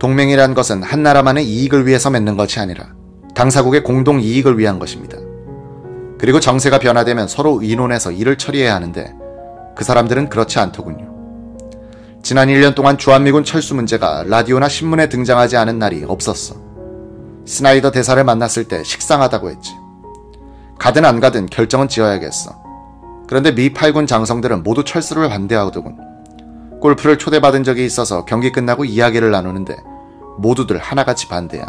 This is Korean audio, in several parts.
동맹이란 것은 한 나라만의 이익을 위해서 맺는 것이 아니라 당사국의 공동 이익을 위한 것입니다. 그리고 정세가 변화되면 서로 의논해서 일을 처리해야 하는데 그 사람들은 그렇지 않더군요. 지난 1년 동안 주한미군 철수 문제가 라디오나 신문에 등장하지 않은 날이 없었어. 스나이더 대사를 만났을 때 식상하다고 했지. 가든 안 가든 결정은 지어야겠어. 그런데 미 8군 장성들은 모두 철수를 반대하더군. 골프를 초대받은 적이 있어서 경기 끝나고 이야기를 나누는데 모두들 하나같이 반대야.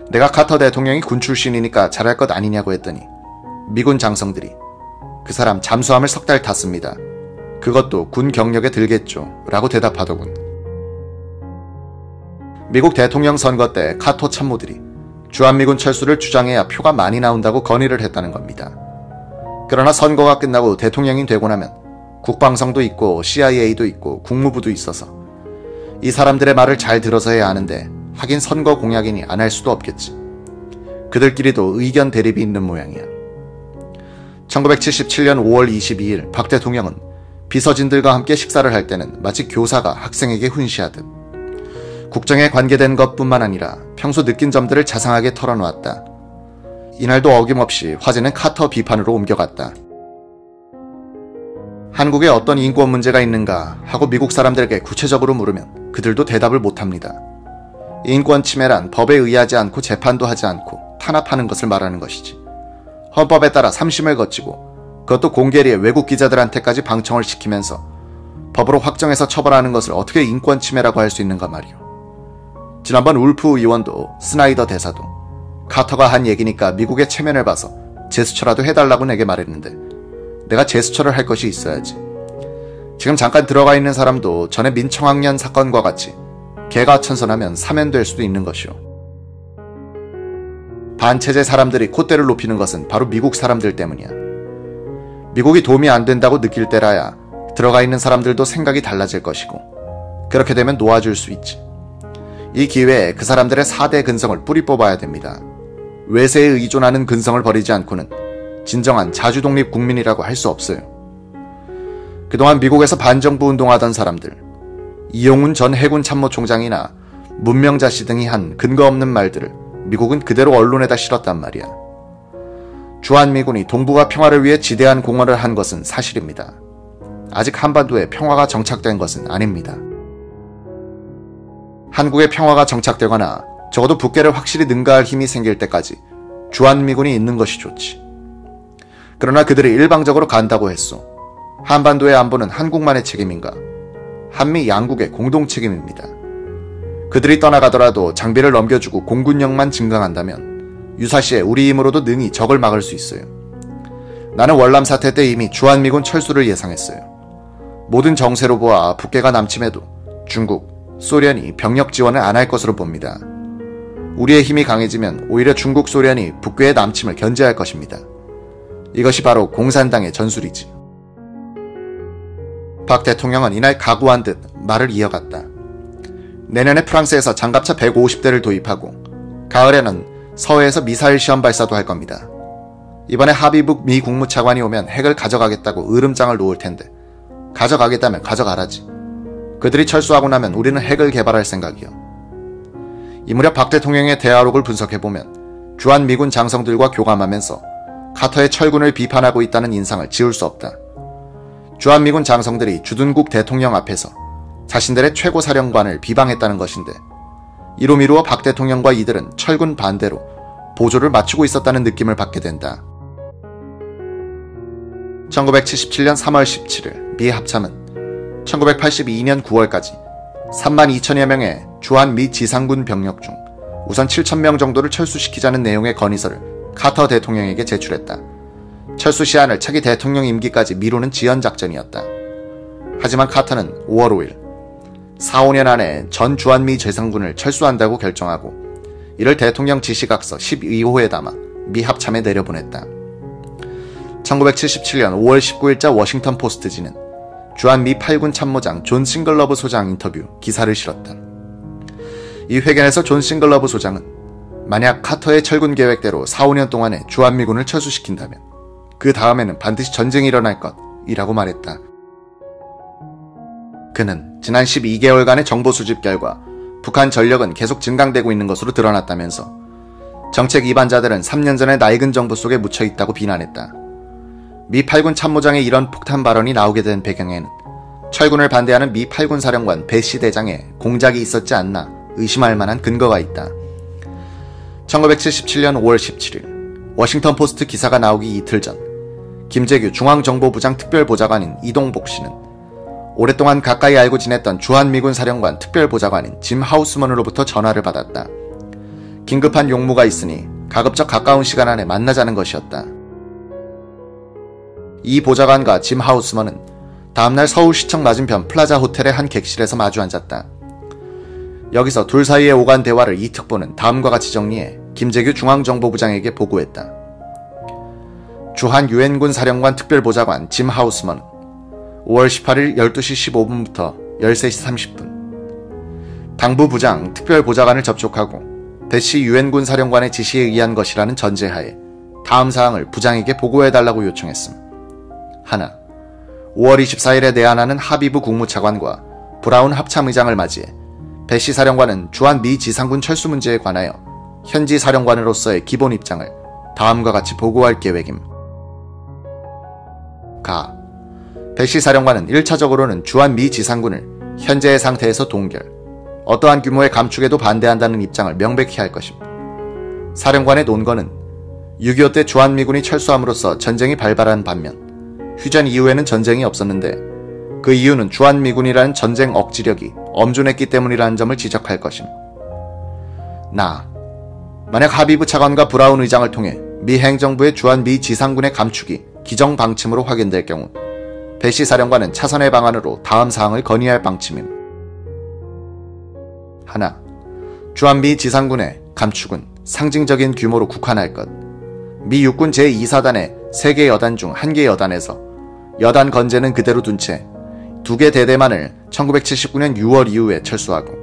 내가 카터 대통령이 군 출신이니까 잘할 것 아니냐고 했더니 미군 장성들이 그 사람 잠수함을 3달 탔습니다. 그것도 군 경력에 들겠죠 라고 대답하더군. 미국 대통령 선거 때 카터 참모들이 주한미군 철수를 주장해야 표가 많이 나온다고 건의를 했다는 겁니다. 그러나 선거가 끝나고 대통령이 되고 나면 국방성도 있고 CIA도 있고 국무부도 있어서 이 사람들의 말을 잘 들어서 해야 하는데 하긴 선거 공약이니 안 할 수도 없겠지. 그들끼리도 의견 대립이 있는 모양이야. 1977년 5월 22일 박 대통령은 비서진들과 함께 식사를 할 때는 마치 교사가 학생에게 훈시하듯 국정에 관계된 것뿐만 아니라 평소 느낀 점들을 자상하게 털어놓았다. 이날도 어김없이 화제는 카터 비판으로 옮겨갔다. 한국에 어떤 인권 문제가 있는가 하고 미국 사람들에게 구체적으로 물으면 그들도 대답을 못합니다. 인권 침해란 법에 의하지 않고 재판도 하지 않고 탄압하는 것을 말하는 것이지. 헌법에 따라 3심을 거치고 그것도 공개리에 외국 기자들한테까지 방청을 시키면서 법으로 확정해서 처벌하는 것을 어떻게 인권 침해라고 할 수 있는가 말이오. 지난번 울프 의원도 스나이더 대사도 카터가 한 얘기니까 미국의 체면을 봐서 제스처라도 해달라고 내게 말했는데 내가 제스처를 할 것이 있어야지. 지금 잠깐 들어가 있는 사람도 전에 민청학년 사건과 같이 개가 천선하면 사면될 수도 있는 것이오. 반체제 사람들이 콧대를 높이는 것은 바로 미국 사람들 때문이야. 미국이 도움이 안 된다고 느낄 때라야 들어가 있는 사람들도 생각이 달라질 것이고 그렇게 되면 놓아줄 수 있지. 이 기회에 그 사람들의 4대 근성을 뿌리 뽑아야 됩니다. 외세에 의존하는 근성을 버리지 않고는 진정한 자주독립 국민이라고 할 수 없어요. 그동안 미국에서 반정부 운동하던 사람들, 이용훈 전 해군 참모총장이나 문명자씨 등이 한 근거 없는 말들을 미국은 그대로 언론에다 실었단 말이야. 주한미군이 동북아 평화를 위해 지대한 공헌을 한 것은 사실입니다. 아직 한반도에 평화가 정착된 것은 아닙니다. 한국에 평화가 정착되거나 적어도 북괴를 확실히 능가할 힘이 생길 때까지 주한미군이 있는 것이 좋지. 그러나 그들이 일방적으로 간다고 했소. 한반도의 안보는 한국만의 책임인가? 한미 양국의 공동 책임입니다. 그들이 떠나가더라도 장비를 넘겨주고 공군력만 증강한다면 유사시에 우리 힘으로도 능히 적을 막을 수 있어요. 나는 월남 사태 때 이미 주한미군 철수를 예상했어요. 모든 정세로 보아 북괴가 남침해도 중국, 소련이 병력 지원을 안 할 것으로 봅니다. 우리의 힘이 강해지면 오히려 중국, 소련이 북괴의 남침을 견제할 것입니다. 이것이 바로 공산당의 전술이지. 박 대통령은 이날 각오한 듯 말을 이어갔다. 내년에 프랑스에서 장갑차 150대를 도입하고 가을에는 서해에서 미사일 시험 발사도 할 겁니다. 이번에 하비북 미 국무차관이 오면 핵을 가져가겠다고 으름장을 놓을 텐데 가져가겠다면 가져가라지. 그들이 철수하고 나면 우리는 핵을 개발할 생각이요. 이 무렵 박 대통령의 대화록을 분석해보면 주한미군 장성들과 교감하면서 카터의 철군을 비판하고 있다는 인상을 지울 수 없다. 주한미군 장성들이 주둔국 대통령 앞에서 자신들의 최고사령관을 비방했다는 것인데 이로 미루어 박 대통령과 이들은 철군 반대로 보조를 맞추고 있었다는 느낌을 받게 된다. 1977년 3월 17일 미 합참은 1982년 9월까지 32,000여 명의 주한 미 지상군 병력 중 우선 7,000명 정도를 철수시키자는 내용의 건의서를 카터 대통령에게 제출했다. 철수 시한을 차기 대통령 임기까지 미루는 지연작전이었다. 하지만 카터는 5월 5일 4, 5년 안에 전 주한미 지상군을 철수한다고 결정하고 이를 대통령 지시각서 12호에 담아 미 합참에 내려보냈다. 1977년 5월 19일자 워싱턴 포스트지는 주한미 8군 참모장 존 싱글러브 소장 인터뷰 기사를 실었다. 이 회견에서 존 싱글러브 소장은 만약 카터의 철군 계획대로 4, 5년 동안에 주한미군을 철수시킨다면 그 다음에는 반드시 전쟁이 일어날 것이라고 말했다. 그는 지난 12개월간의 정보 수집 결과 북한 전력은 계속 증강되고 있는 것으로 드러났다면서 정책 이반자들은 3년 전에 낡은 정부 속에 묻혀 있다고 비난했다. 미 8군 참모장의 이런 폭탄 발언이 나오게 된 배경에는 철군을 반대하는 미 8군 사령관 배시 대장에 공작이 있었지 않나 의심할 만한 근거가 있다. 1977년 5월 17일 워싱턴 포스트 기사가 나오기 이틀 전 김재규 중앙정보부장 특별보좌관인 이동복 씨는 오랫동안 가까이 알고 지냈던 주한미군 사령관 특별보좌관인 짐 하우스먼으로부터 전화를 받았다. 긴급한 용무가 있으니 가급적 가까운 시간 안에 만나자는 것이었다. 이 보좌관과 짐 하우스먼은 다음날 서울시청 맞은편 플라자 호텔의 한 객실에서 마주 앉았다. 여기서 둘 사이에 오간 대화를 이 특보는 다음과 같이 정리해 김재규 중앙정보부장에게 보고했다. 주한 유엔군 사령관 특별보좌관 짐 하우스먼은 5월 18일 12시 15분부터 13시 30분 당부부장 특별보좌관을 접촉하고 배시 유엔군 사령관의 지시에 의한 것이라는 전제하에 다음 사항을 부장에게 보고해달라고 요청했음. 하나, 5월 24일에 내한하는 하비브 국무차관과 브라운 합참의장을 맞이해 배시 사령관은 주한 미 지상군 철수 문제에 관하여 현지 사령관으로서의 기본 입장을 다음과 같이 보고할 계획임. 가. 배시 사령관은 1차적으로는 주한 미 지상군을 현재의 상태에서 동결, 어떠한 규모의 감축에도 반대한다는 입장을 명백히 할 것임. 사령관의 논거는 6.25 때 주한미군이 철수함으로써 전쟁이 발발한 반면 휴전 이후에는 전쟁이 없었는데 그 이유는 주한미군이라는 전쟁 억지력이 엄존했기 때문이라는 점을 지적할 것임. 만약 하비브 차관과 브라운 의장을 통해 미 행정부의 주한미 지상군의 감축이 기정방침으로 확인될 경우 배시 사령관은 차선의 방안으로 다음 사항을 건의할 방침임. 하나, 주한미 지상군의 감축은 상징적인 규모로 국한할 것. 미 육군 제2사단의 3개 여단 중 1개 여단에서 여단 건재는 그대로 둔 채 2개 대대만을 1979년 6월 이후에 철수하고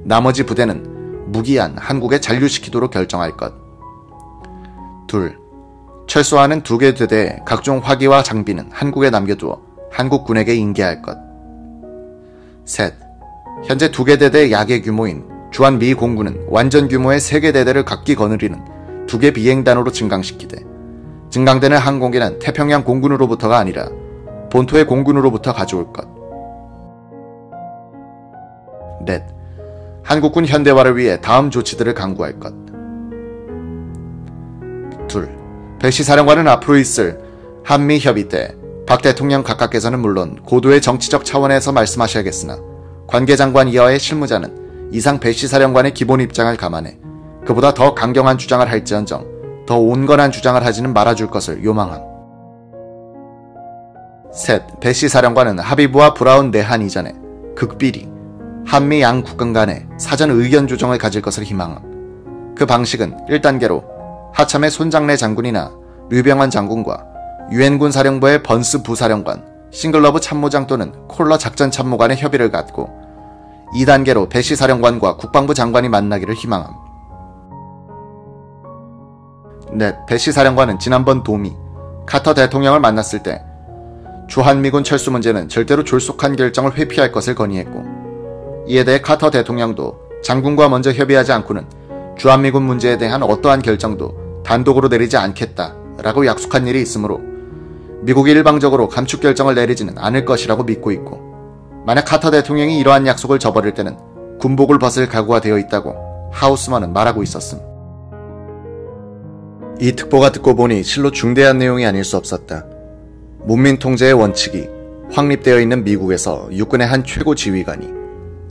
나머지 부대는 무기한 한국에 잔류시키도록 결정할 것. 둘, 철수하는 2개 대대의 각종 화기와 장비는 한국에 남겨두어 한국군에게 인계할 것. 셋, 현재 2개 대대의 야계 규모인 주한미 공군은 완전 규모의 3개 대대를 각기 거느리는 2개 비행단으로 증강시키되 증강되는 항공기는 태평양 공군으로부터가 아니라 본토의 공군으로부터 가져올 것. 넷, 한국군 현대화를 위해 다음 조치들을 강구할 것. 둘, 배시 사령관은 앞으로 있을 한미협의 때 박 대통령 각하께서는 물론 고도의 정치적 차원에서 말씀하셔야겠으나 관계장관 이하의 실무자는 이상 배시 사령관의 기본 입장을 감안해 그보다 더 강경한 주장을 할지언정 더 온건한 주장을 하지는 말아줄 것을 요망함. 셋, 배시 사령관은 하비브와 브라운 내한 이전에 극비리 한미 양 국간 간의 사전 의견 조정을 가질 것을 희망함. 그 방식은 1단계로 하참의 손장래 장군이나 류병환 장군과 유엔군 사령부의 번스 부사령관, 싱글러브 참모장 또는 콜러 작전 참모관의 협의를 갖고 2단계로 배시 사령관과 국방부 장관이 만나기를 희망함. 넷, 배시 사령관은 지난번 도미, 카터 대통령을 만났을 때 주한미군 철수 문제는 절대로 졸속한 결정을 회피할 것을 건의했고 이에 대해 카터 대통령도 장군과 먼저 협의하지 않고는 주한미군 문제에 대한 어떠한 결정도 단독으로 내리지 않겠다라고 약속한 일이 있으므로 미국이 일방적으로 감축 결정을 내리지는 않을 것이라고 믿고 있고 만약 카터 대통령이 이러한 약속을 저버릴 때는 군복을 벗을 각오가 되어 있다고 하우스먼은 말하고 있었음. 이 특보가 듣고 보니 실로 중대한 내용이 아닐 수 없었다. 문민 통제의 원칙이 확립되어 있는 미국에서 육군의 한 최고 지휘관이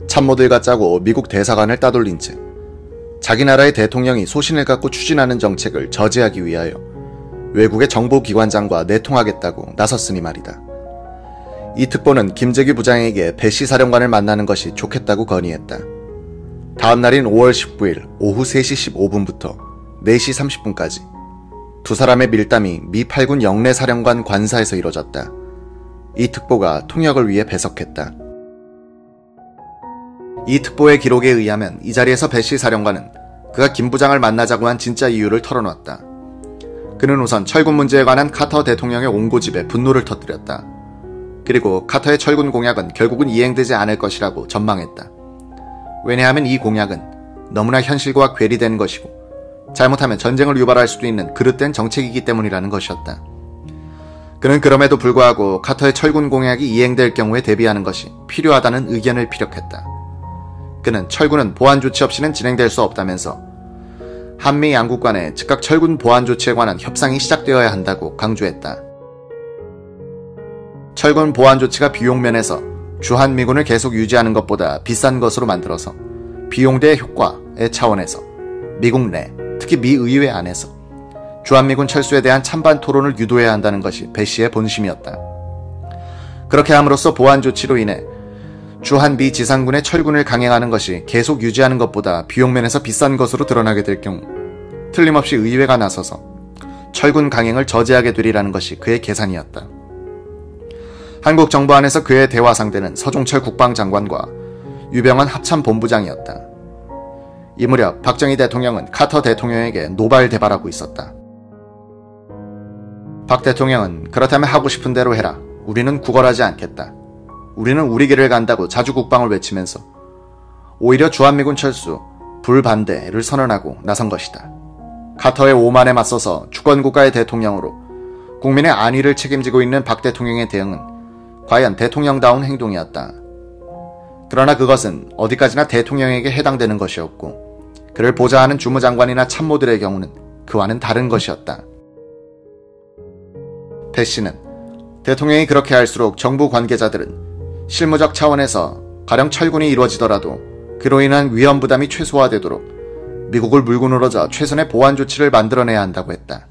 참모들과 짜고 미국 대사관을 따돌린 채 자기 나라의 대통령이 소신을 갖고 추진하는 정책을 저지하기 위하여 외국의 정보기관장과 내통하겠다고 나섰으니 말이다. 이 특보는 김재규 부장에게 배시 사령관을 만나는 것이 좋겠다고 건의했다. 다음 날인 5월 19일 오후 3시 15분부터 4시 30분까지 두 사람의 밀담이 미 8군 영내 사령관 관사에서 이뤄졌다. 이 특보가 통역을 위해 배석했다. 이 특보의 기록에 의하면 이 자리에서 배시 사령관은 그가 김 부장을 만나자고 한 진짜 이유를 털어놨다. 그는 우선 철군 문제에 관한 카터 대통령의 온고집에 분노를 터뜨렸다. 그리고 카터의 철군 공약은 결국은 이행되지 않을 것이라고 전망했다. 왜냐하면 이 공약은 너무나 현실과 괴리된 것이고 잘못하면 전쟁을 유발할 수도 있는 그릇된 정책이기 때문이라는 것이었다. 그는 그럼에도 불구하고 카터의 철군 공약이 이행될 경우에 대비하는 것이 필요하다는 의견을 피력했다. 그는 철군은 보안 조치 없이는 진행될 수 없다면서 한미 양국 간에 즉각 철군 보안 조치에 관한 협상이 시작되어야 한다고 강조했다. 철군 보안 조치가 비용 면에서 주한미군을 계속 유지하는 것보다 비싼 것으로 만들어서 비용 대 효과의 차원에서 미국 내, 특히 미 의회 안에서 주한미군 철수에 대한 찬반 토론을 유도해야 한다는 것이 배 씨의 본심이었다. 그렇게 함으로써 보안 조치로 인해 주한미 지상군의 철군을 강행하는 것이 계속 유지하는 것보다 비용면에서 비싼 것으로 드러나게 될 경우 틀림없이 의회가 나서서 철군 강행을 저지하게 되리라는 것이 그의 계산이었다. 한국 정부 안에서 그의 대화 상대는 서종철 국방장관과 유병헌 합참본부장이었다. 이 무렵 박정희 대통령은 카터 대통령에게 노발대발하고 있었다. 박 대통령은 그렇다면 하고 싶은 대로 해라. 우리는 구걸하지 않겠다. 우리는 우리 길을 간다고 자주국방을 외치면서 오히려 주한미군 철수, 불반대를 선언하고 나선 것이다. 카터의 오만에 맞서서 주권국가의 대통령으로 국민의 안위를 책임지고 있는 박 대통령의 대응은 과연 대통령다운 행동이었다. 그러나 그것은 어디까지나 대통령에게 해당되는 것이었고 그를 보좌하는 주무장관이나 참모들의 경우는 그와는 다른 것이었다. 배 씨는 대통령이 그렇게 할수록 정부 관계자들은 실무적 차원에서 가령 철군이 이루어지더라도 그로 인한 위험 부담이 최소화되도록 미국을 물고 늘어져 최선의 보안 조치를 만들어내야 한다고 했다.